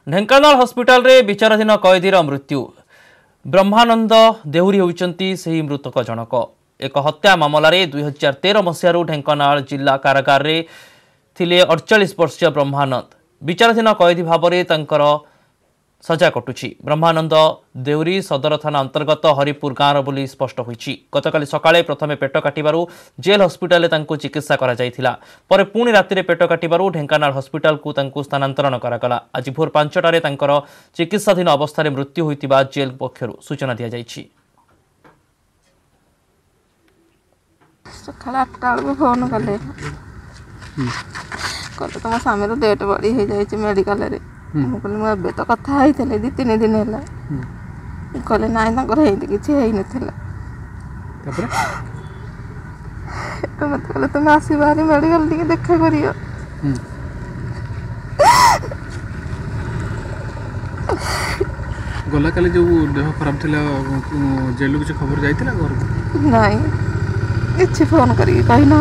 Dhenkanal hospital रे विचाराधीन कैदीर मृत्यु। ब्रह्मानंद देहुरी होइचंती सेही मृतक जनक। एक हत्या मामलें 2013 मसीह ढेंकानाल जिला कारागार रे थिले 48 वर्षीय ब्रह्मानंद विचाराधीन कैदी भाव में सजा कटुछि। ब्रह्मानंद देउरी सदर थाना अंतर्गत हरिपुर गाँव बोली स्पष्ट होइछि। गतकाली सकाळे प्रथमे पेट काटिबारु जेल हस्पिटाल तांको चिकित्सा करा जायथिला। परे पुणी राति पेट काटिबारु ढेंकानाल हस्पिटाल को तांको स्थानांतरण करागला। आज भोर 5टारे तांकर चिकित्साधीन अवस्था मृत्यु होइतिबा जेल पक्षरु सूचना दिया जायछि। सकाळ 8टा बेलू फोन कले कहते तुम स्वामी डेट बड़ी हो जाए मेडिकल रे। मुझे तो कथा होते 2-3 दिन है कहले ना किसी मत कहले तुम आस बाहरी मेडिकल टी देखा कर गला काली जो देह खराब थिला जेल किसी खबर जाइतिला घर नहीं किसी फोन करी कही ना।